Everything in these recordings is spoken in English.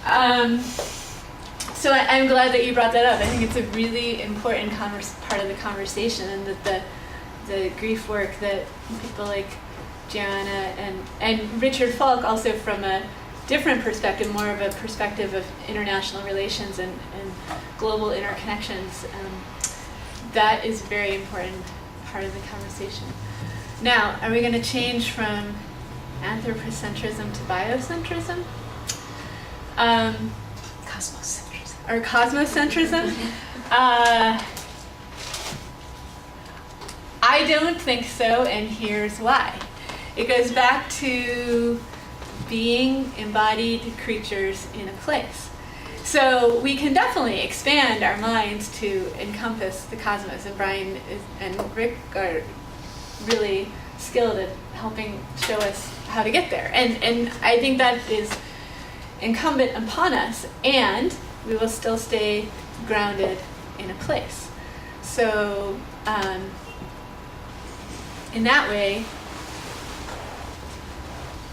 So I'm glad that you brought that up. I think it's a really important part of the conversation, and that the grief work that people like Gianna and Richard Falk, also from a different perspective, more of a perspective of international relations and global interconnections, that is a very important part of the conversation. Now, are we going to change from anthropocentrism to biocentrism? Cosmocentrism. Or cosmocentrism? I don't think so, and here's why. It goes back to being embodied creatures in a place. So we can definitely expand our minds to encompass the cosmos, and Brian and Rick are really skilled at helping show us how to get there. And I think that is incumbent upon us, and we will still stay grounded in a place. So in that way,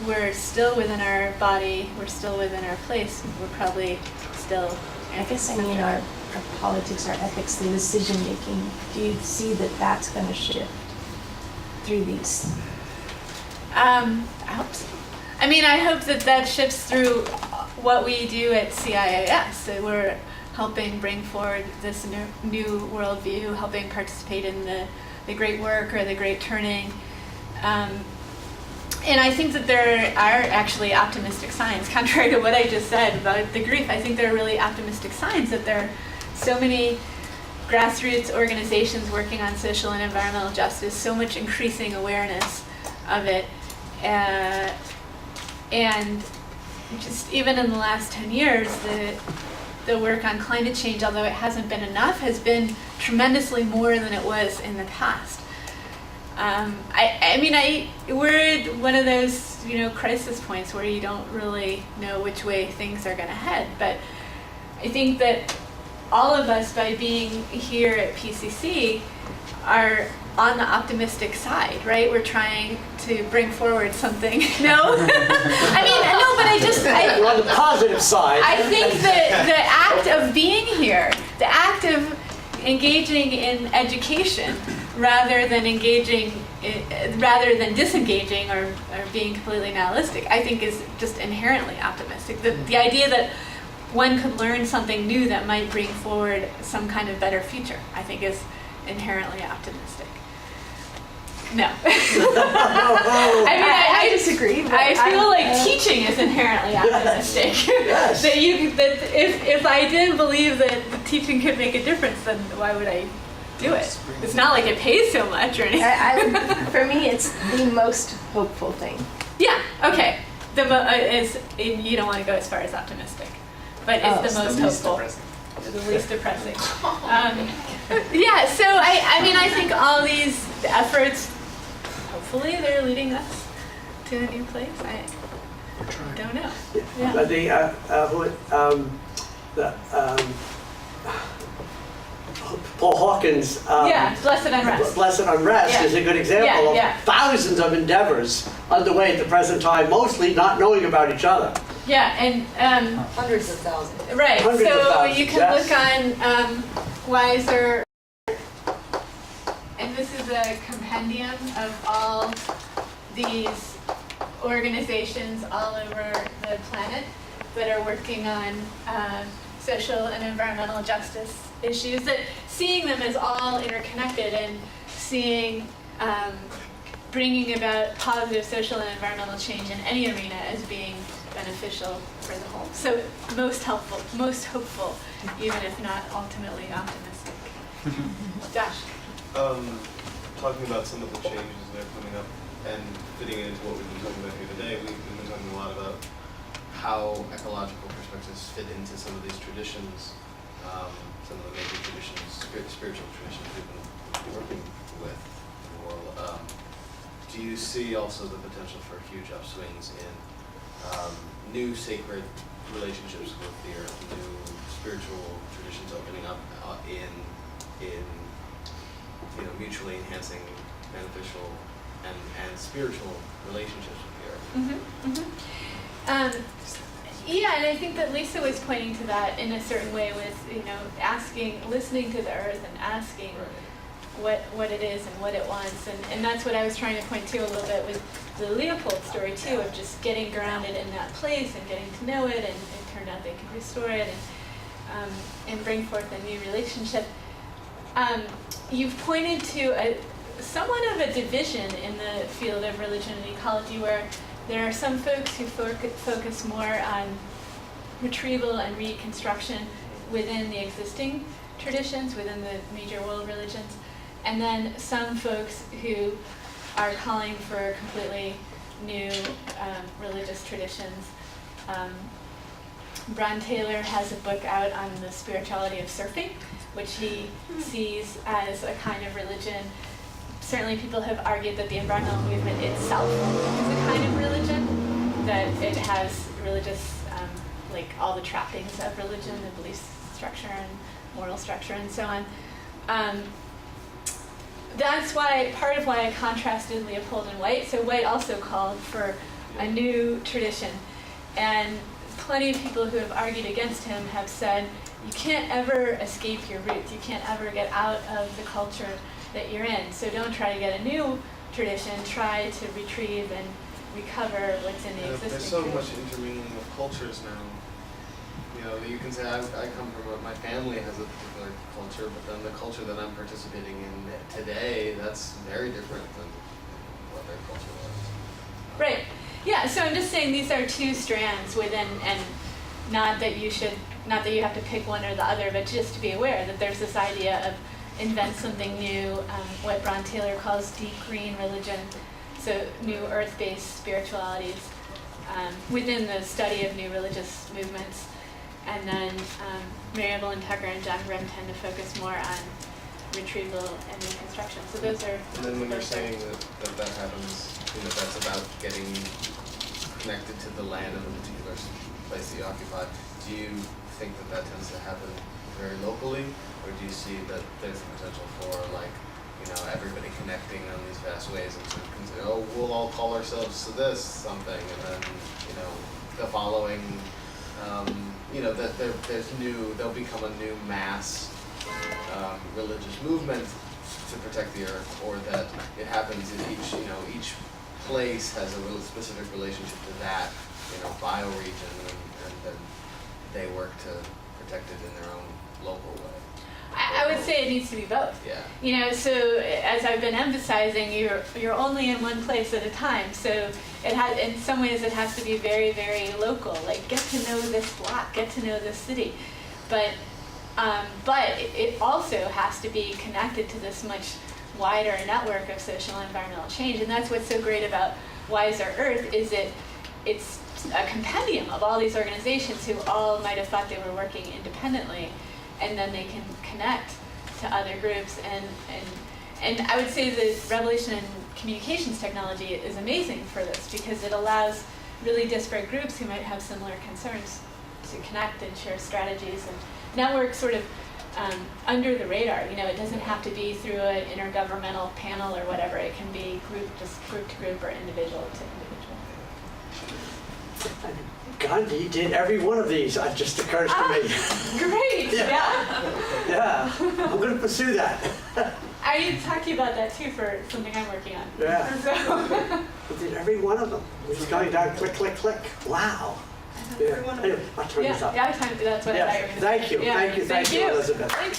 we're still within our body, we're still within our place, we're probably still... I guess I mean our politics, our ethics, the decision making. Do you see that that's going to shift through these? I hope so. I mean, I hope that shifts through what we do at CIIS. So we're helping bring forward this new worldview, helping participate in the great work or the great turning. And I think that there are actually optimistic signs, contrary to what I just said about the grief. I think there are really optimistic signs that there are so many grassroots organizations working on social and environmental justice, so much increasing awareness of it. And just even in the last 10 years, the work on climate change, although it hasn't been enough, has been tremendously more than it was in the past. We're at one of those, crisis points where you don't really know which way things are going to head. But I think that all of us, by being here at PCC, are on the optimistic side, right? We're trying to bring forward something. No? We're on the positive side. I think that the act of being here, the act of engaging in education, rather than disengaging or being completely nihilistic, I think is just inherently optimistic. The idea that one could learn something new that might bring forward some kind of better future, I think is inherently optimistic. No. I disagree. I feel like teaching is inherently optimistic. Yes. that if I didn't believe that the teaching could make a difference, then why would I do it? It's not like it pays so much or anything. For me, it's the most hopeful thing. Yeah. Okay. You don't want to go as far as optimistic, but it's the most hopeful. The least depressing. Yeah. So I think all these efforts, hopefully, they're leading us to a new place. I don't know. Yeah. Paul Hawkins' Blessed Unrest. Blessed Unrest is a good example of thousands of endeavors underway at the present time, mostly not knowing about each other. Yeah, and hundreds of thousands. Right. Hundreds of so thousands, you can look on Wiser, and this is a compendium of all these organizations all over the planet that are working on social and environmental justice issues, that seeing them as all interconnected and seeing bringing about positive social and environmental change in any arena as being beneficial for the whole. So most helpful, most hopeful, even if not ultimately optimistic. Josh. Talking about some of the changes that are coming up and fitting into what we've been talking about here today, we've been talking a lot about how ecological perspectives fit into some of these traditions, some of the major traditions, spiritual traditions we've been working with in the world. Do you see also the potential for huge upswings in new sacred relationships with the earth, new spiritual traditions opening up in mutually enhancing, beneficial, and spiritual relationships with the earth? Yeah, and I think that Lisa was pointing to that in a certain way with, listening to the earth and asking what it is and what it wants. And that's what I was trying to point to a little bit with the Leopold story too, of just getting grounded in that place and getting to know it, and it turned out they could restore it and bring forth a new relationship. You've pointed to somewhat of a division in the field of religion and ecology, where there are some folks who focus more on retrieval and reconstruction within the existing traditions, within the major world religions, and then some folks who are calling for completely new religious traditions. Bron Taylor has a book out on the spirituality of surfing, which he sees as a kind of religion. Certainly people have argued that the environmental movement itself is a kind of religion, that it has religious, like all the trappings of religion, the belief structure and moral structure and so on. That's part of why I contrasted Leopold and White. So White also called for a new tradition. And plenty of people who have argued against him have said, you can't ever escape your roots. You can't ever get out of the culture that you're in. So don't try to get a new tradition. Try to retrieve and recover what's in the existing There's so tradition. much intermingling of cultures now. You can say I come from my family has a particular culture, but then the culture that I'm participating in today, that's very different than what their culture was. Right. Yeah, so I'm just saying these are two strands within, and not that you have to pick one or the other, but just to be aware that there's this idea of invent something new, what Bron Taylor calls deep green religion, so new earth-based spiritualities within the study of new religious movements. And then Mary Evelyn Tucker and John Grimm tend to focus more on retrieval and reconstruction. So those are. And then when you're saying that happens, that's about getting connected to the land of a particular place that you occupy, do you think that tends to happen very locally, or do you see that there's a potential for everybody connecting on these vast ways and sort of consider, we'll all call ourselves to this something, and then the following. That there'll become a new mass religious movement to protect the earth, or that it happens in each place has a really specific relationship to that, bioregion, and then they work to protect it in their own local way. I would say it needs to be both. Yeah. So as I've been emphasizing, you're only in one place at a time. So in some ways it has to be very, very local. Like get to know this block, get to know this city, but it also has to be connected to this much wider network of social and environmental change. And that's what's so great about Wiser Earth is it's a compendium of all these organizations who all might have thought they were working independently. And then they can connect to other groups, and I would say the revolution in communications technology is amazing for this, because it allows really disparate groups who might have similar concerns to connect and share strategies and network sort of under the radar. It doesn't have to be through an intergovernmental panel or whatever. It can be group to group or individual to individual. Gandhi did every one of these, it just occurs to me. Great, Yeah, I'm going to pursue that. I need to talk to you about that too for something I'm working on. Yeah. So. He did every one of them. Just going down, click, click, click. Wow. Yeah. Anyway, I'll turn this up. Yeah, that's what I thought you were going to say. Thank you, Yeah. thank you, Thank you. Elizabeth. Thanks.